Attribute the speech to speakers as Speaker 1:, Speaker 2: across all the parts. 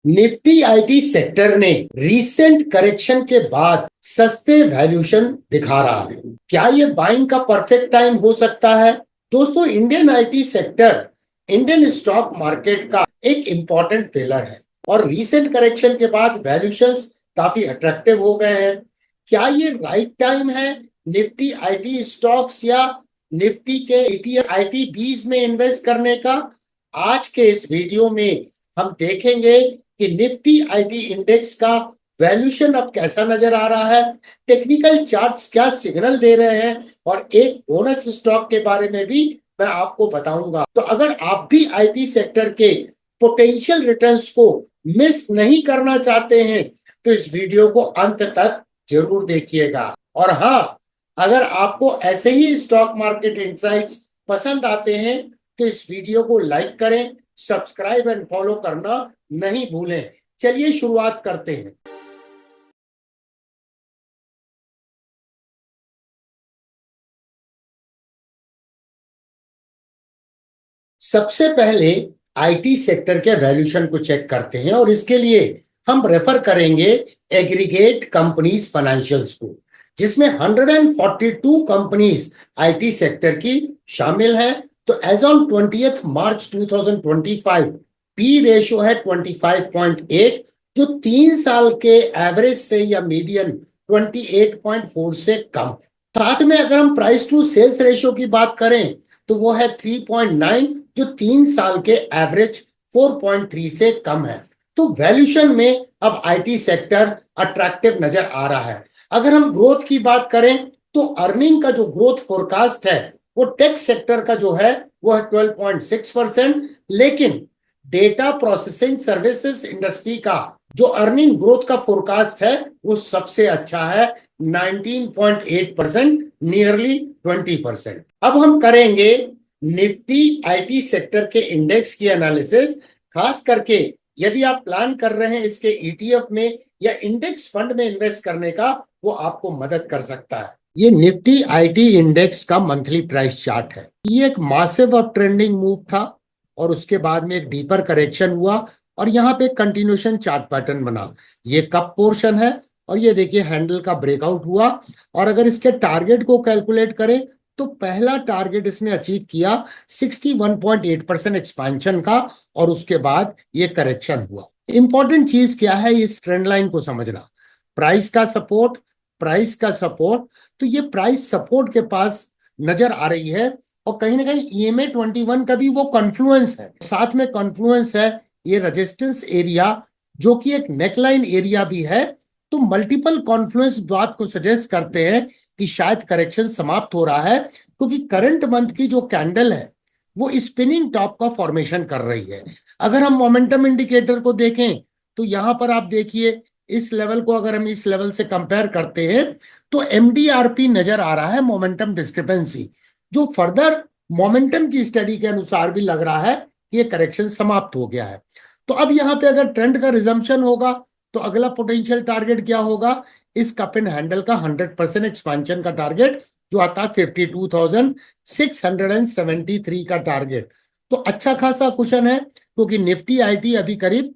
Speaker 1: Nifty IT sector ने recent correction के बाद सस्ते वैल्यूएशन दिखा रहा है। क्या ये बाइंग का परफेक्ट टाइम हो सकता है? दोस्तों, Indian IT sector Indian stock market का एक इंपॉर्टेंट पिलर है और रीसेंट करेक्शन के बाद वैल्यूएशंस काफी अट्रैक्टिव हो गए हैं। क्या ये राइट टाइम है निफ्टी आईटी स्टॉक्स या निफ्टी के ETF आईटी बीज में इन्वेस्ट करने का? आज के इस वीडियो में हम देखेंगे कि निफ्टी आईटी इंडेक्स का वैल्यूएशन अब कैसा नजर आ रहा है, टेक्निकल चार्ट्स क्या सिग्नल दे रहे हैं और एक बोनस स्टॉक के बारे में भी मैं आपको बताऊंगा। तो अगर आप भी आईटी सेक्टर के पोटेंशियल रिटर्न्स को मिस नहीं करना चाहते हैं तो इस वीडियो को अंत तक जरूर देखिएगा। और हाँ, अगर आपको ऐसे ही स्टॉक मार्केट इनसाइट्स पसंद आते हैं तो इस वीडियो को लाइक करें, सब्सक्राइब एंड फॉलो करना नहीं भूलें। चलिए शुरुआत करते हैं। सबसे पहले आईटी सेक्टर के वैल्यूएशन को चेक करते हैं और इसके लिए हम रेफर करेंगे एग्रीगेट कंपनीज फाइनेंशियल्स को, जिसमें 142 कंपनीज आईटी सेक्टर की शामिल हैं। तो as on 20 March 2025 P ratio है 25.8, जो 3 साल के एवरेज से या मीडियन 28.4 से कम। साथ में अगर हम प्राइस टू सेल्स रेशियो की बात करें तो वो है 3.9, जो 3 साल के एवरेज 4.3 से कम है। तो वैल्यूएशन में अब आईटी सेक्टर अट्रैक्टिव नजर आ रहा है। अगर हम ग्रोथ की बात करें तो अर्निंग का जो ग्रोथ फोरकास्ट है वो टेक सेक्टर का जो है वो है 12.6%, लेकिन डेटा प्रोसेसिंग सर्विसेज इंडस्ट्री का जो अर्निंग ग्रोथ का फोरकास्ट है वो सबसे अच्छा है, 19.8%, नियरली 20%। अब हम करेंगे निफ्टी आईटी सेक्टर के इंडेक्स की एनालिसिस। खास करके यदि आप प्लान कर रहे हैं इसके ETF में या इंडेक्स फंड में इन्वेस्ट करने का, वो आपको मदद कर सकता है। ये निफ्टी आईटी इंडेक्स का मंथली प्राइस चार्ट है। ये एक मासिव अप ट्रेंडिंग मूव था और उसके बाद में एक डीपर करेक्शन हुआ और यहाँ पे कंटिन्यूएशन चार्ट पैटर्न बना। ये कप पोर्शन है और ये देखिए हैंडल का ब्रेकआउट हुआ। और अगर इसके टारगेट को कैलकुलेट करें तो पहला टारगेट इसने अचीव किया 61.8% एक्सपेंशन का और उसके बाद ये करेक्शन हुआ। इंपॉर्टेंट चीज क्या है इस ट्रेंड लाइन को समझना, प्राइस का सपोर्ट, प्राइस का सपोर्ट। तो ये प्राइस सपोर्ट के पास नजर आ रही है और कहीं ना कहीं EMA 21 का भी वो कॉन्फ्लुएंस है, साथ में कॉन्फ्लुएंस है ये रेजिस्टेंस एरिया जो कि एक नेकलाइन एरिया भी है। तो मल्टीपल कॉन्फ्लुएंस बात को सजेस्ट करते हैं कि शायद करेक्शन समाप्त हो रहा है, क्योंकि करंट मंथ की जो कैंडल है वो स्पिनिंग टॉप का फॉर्मेशन कर रही है। अगर हम मोमेंटम इंडिकेटर को देखें तो यहां पर आप देखिए इस लेवल को अगर हम इस लेवल से कंपेयर करते हैं तो MDRP नजर आ रहा है, मोमेंटम डिस्क्रिपेंसी, जो फर्दर मोमेंटम की स्टडी के अनुसार भी लग रहा है कि ये करेक्शन समाप्त हो गया है। तो अब यहाँ पे अगर ट्रेंड का रिजम्पशन होगा तो अगला पोटेंशियल टारगेट क्या होगा, इस कप एंड हैंडल का 100% एक्सपेंशन का टारगेट जो आता है 52,673 का टारगेट। तो अच्छा खासा कुशन है, क्योंकि निफ्टी आईटी अभी करीब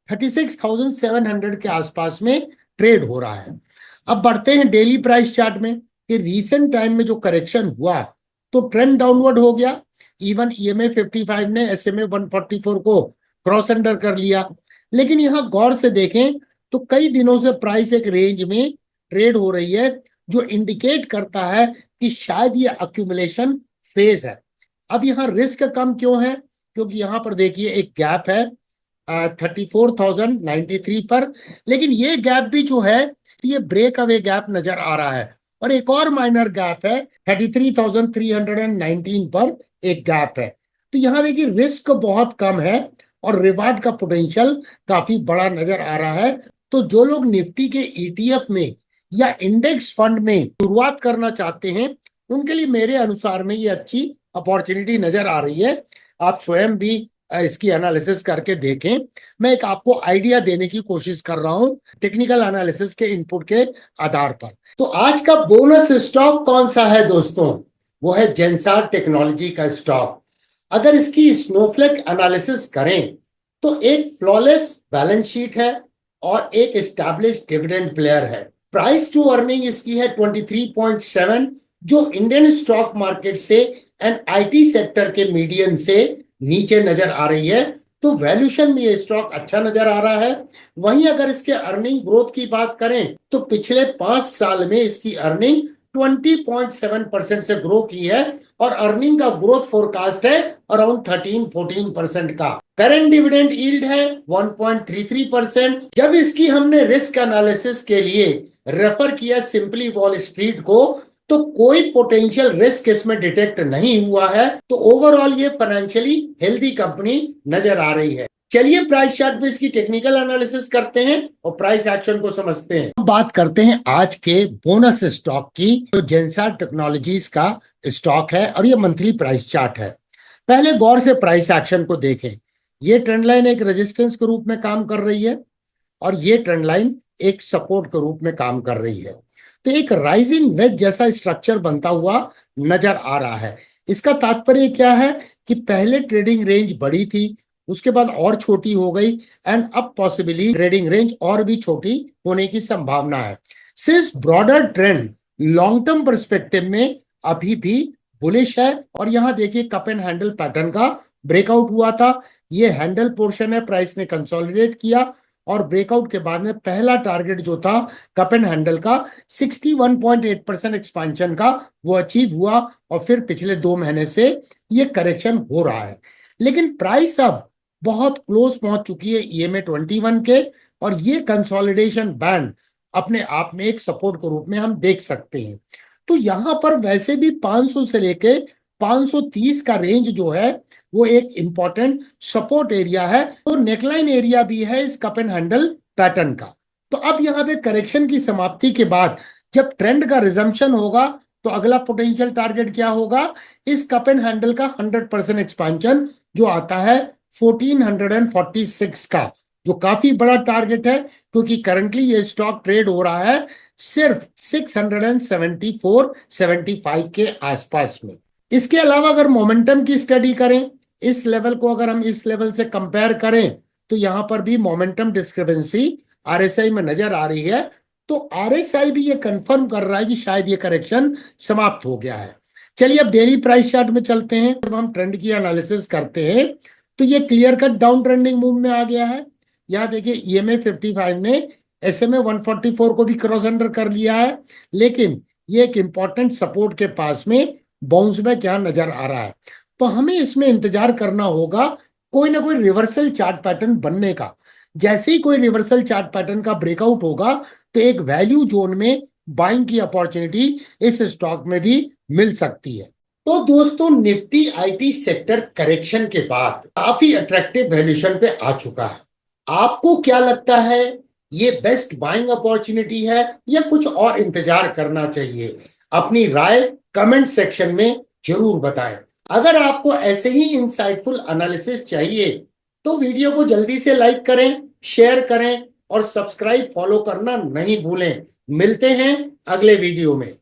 Speaker 1: 36,700 के आसपास में ट्रेड हो रहा है। अब बढ़ते हैं डेली प्राइस चार्ट में कि रीसेंट टाइम में जो करेक्शन हुआ तो ट्रेंड डाउनवर्ड हो गया। इवन EMA 55 ने SMA 144 को क्रॉस अंडर कर लिया। लेकिन यहां गौर से देखें तो कई दिनों से प्राइस एक रेंज में ट्रेड हो रही है, जो इंडिकेट करता है कि शायद ये अक्यूमुलेशन फेज है। अब यहाँ रिस्क कम क्यों है, क्योंकि यहां पर देखिए एक गैप है 34,093 पर, लेकिन ये गैप भी जो है ये ब्रेक अवे गैप नजर आ रहा है। और एक और माइनर गैप है 33,319 पर एक गैप है। तो यहाँ देखिए रिस्क बहुत कम है और रिवार्ड का पोटेंशियल काफी बड़ा नजर आ रहा है। तो जो लोग निफ्टी के ETF में या इंडेक्स फंड में शुरुआत करना चाहते हैं उनके लिए मेरे अनुसार में ये अच्छी अपॉर्चुनिटी नजर आ रही है। आप स्वयं भी इसकी एनालिसिस करके देखें। मैं एक आपको आइडिया देने की कोशिश कर रहा हूं टेक्निकल एनालिसिस के इनपुट के आधार पर। तो आज का बोनस स्टॉक कौन सा है दोस्तों, वो है जेंसार टेक्नोलॉजी का स्टॉक। अगर इसकी स्नोफ्लेक एनालिसिस करें तो एक फ्लॉलेस बैलेंस शीट है और एक एस्टैब्लिश्ड डिविडेंड प्लेयर है। प्राइस टू अर्निंग इसकी है 23.7, जो इंडियन स्टॉक मार्केट से एंड आईटी सेक्टर के मीडियन से नीचे नजर आ रही है। तो वैल्यूएशन में ये स्टॉक अच्छा नजर आ रहा है। वहीं अगर इसके अर्निंग ग्रोथ की बात करें तो पिछले 5 साल में इसकी अर्निंग 20.7% से ग्रो की है और अर्निंग का ग्रोथ फोरकास्ट है अराउंड 13-14% का। करंट डिविडेंड यील्ड है 1.33%। जब इसकी हमने रिस्क एनालिसिस के लिए रेफर किया सिंपली वॉल स्ट्रीट को, तो कोई पोटेंशियल रिस्क इसमें डिटेक्ट नहीं हुआ है। तो ओवरऑल ये फाइनेंशियली हेल्दी कंपनी नजर आ रही है। चलिए प्राइस चार्ट पे इसकी टेक्निकल एनालिसिस करते हैं और प्राइस एक्शन को समझते हैं। अब बात करते हैं आज के बोनस स्टॉक की, तो जेंसार टेक्नोलॉजीज का स्टॉक है और ये मंथली प्राइस चार्ट है। पहले गौर से प्राइस एक्शन को देखें। ये ट्रेंड लाइन एक रेजिस्टेंस के रूप में काम कर रही है और ये ट्रेंड लाइन एक सपोर्ट के रूप में काम कर रही है। तो एक राइजिंग वेज जैसा स्ट्रक्चर बनता हुआ नजर आ रहा है। इसका तात्पर्य क्या है कि पहले ट्रेडिंग रेंज बड़ी थी, उसके बाद और छोटी हो गई एंड अब पॉसिबली ट्रेडिंग रेंज और भी छोटी होने की संभावना है। Since broader trend long term perspective में अभी भी बुलिश है और यहां देखिए कप एंड हैंडल पैटर्न का ब्रेकआउट हुआ था। ये हैंडल पोर्शन है, प्राइस ने कंसोलिडेट किया और ब्रेकआउट के बाद में पहला टारगेट जो था कप एंड हैंडल का 61.8% एक्सपांशन का, वो अचीव हुआ और फिर पिछले 2 महीने से ये करेक्शन हो रहा है। लेकिन प्राइस अब बहुत क्लोज पहुंच चुकी है EMA 21 के और ये कंसोलिडेशन बैंड अपने आप में एक सपोर्ट के रूप में हम देख सकते हैं। तो यहां पर वैसे भी 500 से लेके 530 का रेंज जो है वो एक इंपॉर्टेंट सपोर्ट एरिया है, तो नेकलाइन एरिया भी है इस कप एंड हैंडल पैटर्न का। तो अब यहाँ पे करेक्शन की समाप्ति के बाद जब ट्रेंड का रिजम्पशन होगा तो अगला पोटेंशियल टारगेट क्या होगा, इस कप एंड हैंडल का 100% एक्सपांशन जो आता है 1446 का, जो काफी बड़ा टारगेट है क्योंकि करंटली ये स्टॉक ट्रेड हो रहा है सिर्फ 674-75 के आसपास में। इसके अलावा अगर मोमेंटम की स्टडी करें, इस लेवल को अगर हम इस लेवल से कंपेयर करें तो यहां पर भी मोमेंटम डिस्क्रिपेंसी RSI में नजर आ रही है। तो RSI भी ये कंफर्म कर रहा है कि शायद ये करेक्शन समाप्त हो गया है। चलिए अब डेली प्राइस चार्ट में चलते हैं। जब हम ट्रेंड की एनालिसिस करते हैं तो ये clear cut down trending move में आ गया है। यहाँ देखिए EMA 55 ने SMA 144 को भी क्रॉस अंडर कर लिया है, लेकिन ये एक इंपॉर्टेंट सपोर्ट के पास में बाउंस बैक यहाँ नजर आ रहा है। तो हमें इसमें इंतजार करना होगा कोई ना कोई रिवर्सल चार्ट पैटर्न बनने का। जैसे ही कोई रिवर्सल चार्ट पैटर्न का ब्रेकआउट होगा तो एक वैल्यू जोन में बाइंग की अपॉर्चुनिटी इस स्टॉक में भी मिल सकती है। तो दोस्तों निफ्टी IT सेक्टर करेक्शन के बाद काफी अट्रैक्टिव वैल्यूएशन पे आ चुका है। आपको क्या लगता है, ये बेस्ट बाइंग अपॉर्चुनिटी है या कुछ और इंतजार करना चाहिए? अपनी राय कमेंट सेक्शन में जरूर बताएं। अगर आपको ऐसे ही इंसाइटफुल एनालिसिस चाहिए तो वीडियो को जल्दी से लाइक करें, शेयर करें और सब्सक्राइब फॉलो करना नहीं भूलें। मिलते हैं अगले वीडियो में।